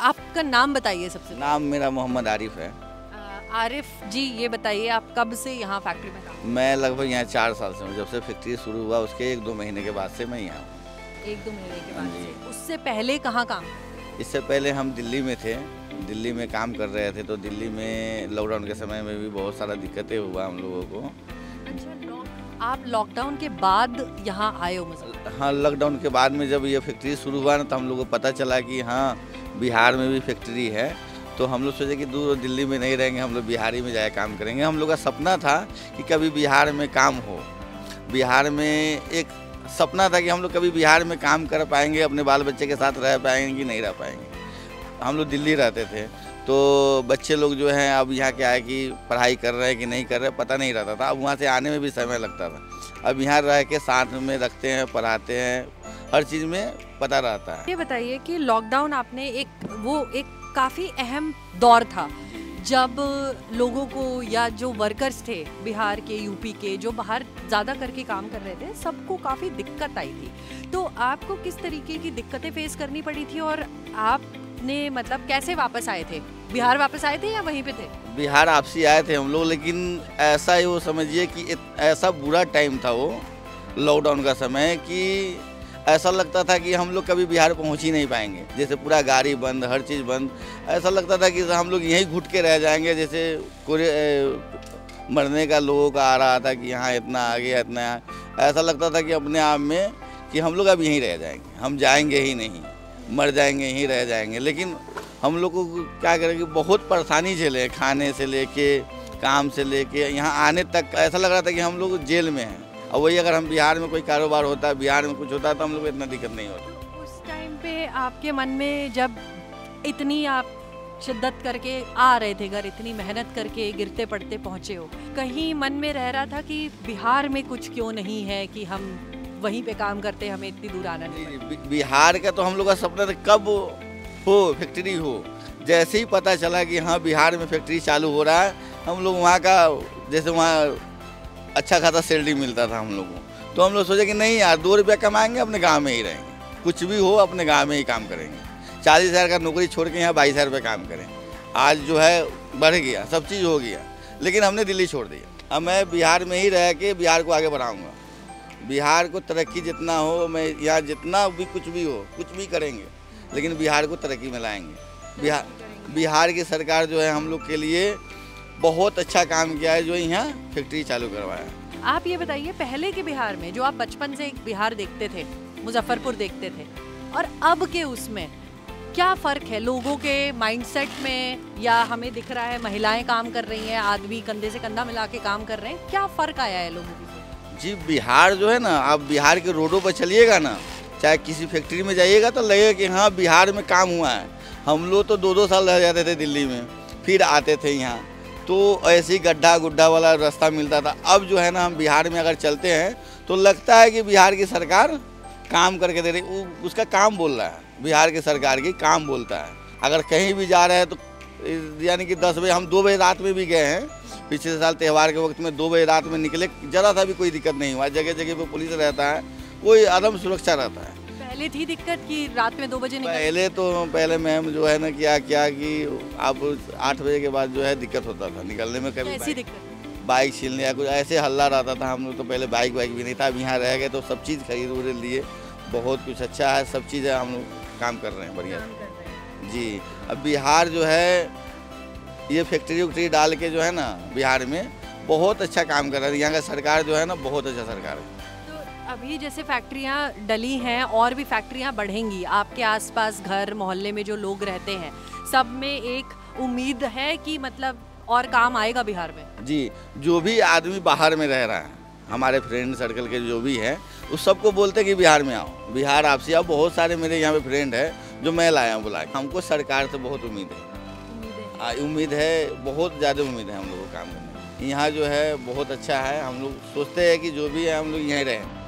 आपका नाम बताइए सबसे। नाम मेरा मोहम्मद आरिफ है। आरिफ जी, ये बताइए आप कब से यहाँ फैक्ट्री में काम? मैं लगभग यहाँ 4 साल से हूँ। जब से फैक्ट्री शुरू हुआ उसके 1-2 महीने के बाद से मैं यहाँ हूँ। 1-2 महीने के बाद जी। से। उससे पहले कहाँ काम? इससे पहले हम दिल्ली में थे, दिल्ली में काम कर रहे थे। तो दिल्ली में लॉकडाउन के समय में भी बहुत सारा दिक्कतें हुआ हम लोगों को। अच्छा, आप लॉकडाउन के बाद यहाँ आए हो मुझे? हाँ, लॉकडाउन के बाद में जब ये फैक्ट्री शुरू हुआ ना, तो हम लोग को पता चला कि हाँ बिहार में भी फैक्ट्री है। तो हम लोग सोचे कि दूर दिल्ली में नहीं रहेंगे, हम लोग बिहार ही में जाए काम करेंगे। हम लोग का सपना था कि कभी बिहार में काम हो। बिहार में एक सपना था कि हम लोग कभी बिहार में काम कर पाएंगे, अपने बाल बच्चे के साथ रह पाएंगे कि नहीं रह पाएंगे। हम लोग दिल्ली रहते थे, तो बच्चे लोग जो हैं अब यहाँ क्या है कि पढ़ाई कर रहे हैं कि नहीं कर रहे पता नहीं रहता था। अब वहाँ से आने में भी समय लगता था। अब यहाँ रह के साथ में रखते हैं, पढ़ाते हैं, हर चीज़ में पता रहता है। ये बताइए कि लॉकडाउन आपने एक काफ़ी अहम दौर था जब लोगों को या जो वर्कर्स थे बिहार के, यूपी के, जो बाहर ज़्यादा करके काम कर रहे थे, सबको काफ़ी दिक्कत आई थी। तो आपको किस तरीके की दिक्कतें फेस करनी पड़ी थी और आपने मतलब कैसे वापस आए थे? बिहार वापस आए थे या वहीं पे थे? बिहार आपसी आए थे हम लोग, लेकिन ऐसा ही वो समझिए कि ऐसा बुरा टाइम था वो लॉकडाउन का समय कि ऐसा लगता था कि हम लोग कभी बिहार पहुंच ही नहीं पाएंगे। जैसे पूरा गाड़ी बंद, हर चीज़ बंद। ऐसा लगता था कि हम लोग यहीं घुट के रह जाएंगे। जैसे मरने का लोगों का आ रहा था कि यहाँ इतना आ गया, इतना। ऐसा लगता था कि अपने आप में कि हम लोग अब यहीं रह जाएंगे, हम जाएंगे ही नहीं, मर जाएंगे, यहीं रह जाएंगे। लेकिन हम लोग को क्या करेंगे, बहुत परेशानी झेले, खाने से लेके, काम से लेके, यहाँ आने तक ऐसा लग रहा था कि हम लोग जेल में हैं। और वही अगर हम बिहार में कोई कारोबार होता है, बिहार में कुछ होता है, तो हम लोग को इतना दिक्कत नहीं होता। तो उस टाइम पे आपके मन में जब इतनी आप शिद्दत करके आ रहे थे घर, इतनी मेहनत करके गिरते पड़ते पहुँचे हो, कहीं मन में रह रहा था कि बिहार में कुछ क्यों नहीं है कि हम वहीं पे काम करते, हमें इतनी दूर आना नहीं पड़े? बिहार का तो हम लोग का सपना था कब हो फैक्ट्री हो। जैसे ही पता चला कि हाँ बिहार में फैक्ट्री चालू हो रहा है, हम लोग वहाँ का, जैसे वहाँ अच्छा खासा सैलरी मिलता था हम लोग को, तो हम लोग सोचे कि नहीं यार, 2 रुपया कमाएंगे, अपने गांव में ही रहेंगे, कुछ भी हो अपने गांव में ही काम करेंगे। 40,000 का नौकरी छोड़ के यहाँ 22,000 रुपये काम करें। आज जो है बढ़ गया, सब चीज़ हो गया, लेकिन हमने दिल्ली छोड़ दिया। अब मैं बिहार में ही रह के बिहार को आगे बढ़ाऊँगा। बिहार को तरक्की जितना हो, मैं यहाँ जितना भी कुछ भी करेंगे, लेकिन बिहार को तरक्की में लाएंगे। बिहार की सरकार जो है हम लोग के लिए बहुत अच्छा काम किया है, जो यहाँ फैक्ट्री चालू करवाया। आप ये बताइए, पहले के बिहार में जो आप बचपन से एक बिहार देखते थे, मुजफ्फरपुर देखते थे, और अब के उसमें क्या फ़र्क है लोगों के माइंडसेट में? या हमें दिख रहा है महिलाएं काम कर रही हैं, आदमी कंधे से कंधा मिला के काम कर रहे हैं, क्या फ़र्क आया है लोगों की? जी, बिहार जो है ना, आप बिहार के रोडों पर चलिएगा ना, चाहे किसी फैक्ट्री में जाइएगा, तो लगेगा कि हाँ बिहार में काम हुआ है। हम लोग तो 2-2 साल रह जाते थे दिल्ली में, फिर आते थे यहाँ, तो ऐसे ही गड्ढा गुड्ढा वाला रास्ता मिलता था। अब जो है ना, हम बिहार में अगर चलते हैं तो लगता है कि बिहार की सरकार काम करके दे रही, उसका काम बोल रहा है, बिहार की सरकार की काम बोलता है। अगर कहीं भी जा रहे हैं तो यानी कि 10 बजे, हम 2 बजे रात में भी गए हैं पिछले साल त्यौहार के वक्त में, 2 बजे रात में निकले, ज़रा सा भी कोई दिक्कत नहीं हुआ। जगह जगह पे पुलिस रहता है, कोई आदम सुरक्षा रहता है। पहले थी दिक्कत कि रात में 2 बजे निकले? पहले मैम जो है ना क्या कि आप 8 बजे के बाद जो है दिक्कत होता था निकलने में। कभी ऐसी दिक्कत? बाइक छीनने या कुछ ऐसे हल्ला रहता था। हम लोग तो पहले बाइक भी नहीं था, अब यहाँ रह गए तो सब चीज़ खरीद उरीद लिए, बहुत कुछ अच्छा है, सब चीज़ें हम लोग काम कर रहे हैं बढ़िया जी। अब बिहार जो है ये फैक्ट्री उक्ट्री डाल के जो है ना, बिहार में बहुत अच्छा काम कर रहा है। यहाँ का सरकार जो है ना, बहुत अच्छा सरकार है। तो अभी जैसे फैक्ट्रियाँ डली हैं और भी फैक्ट्रियाँ बढ़ेंगी, आपके आसपास घर मोहल्ले में जो लोग रहते हैं, सब में एक उम्मीद है कि मतलब और काम आएगा बिहार में? जी, जो भी आदमी बाहर में रह रहा है, हमारे फ्रेंड सर्कल के जो भी हैं, उस सबको बोलते हैं कि बिहार में आओ, बिहार आपसे आओ। बहुत सारे मेरे यहाँ पे फ्रेंड है जो मैं लाया हूँ बुला के। हमको सरकार से बहुत उम्मीद है, बहुत ज़्यादा उम्मीद है हम लोग को काम करने। यहाँ जो है बहुत अच्छा है, हम लोग सोचते हैं कि जो भी है हम लोग यहीं रहें।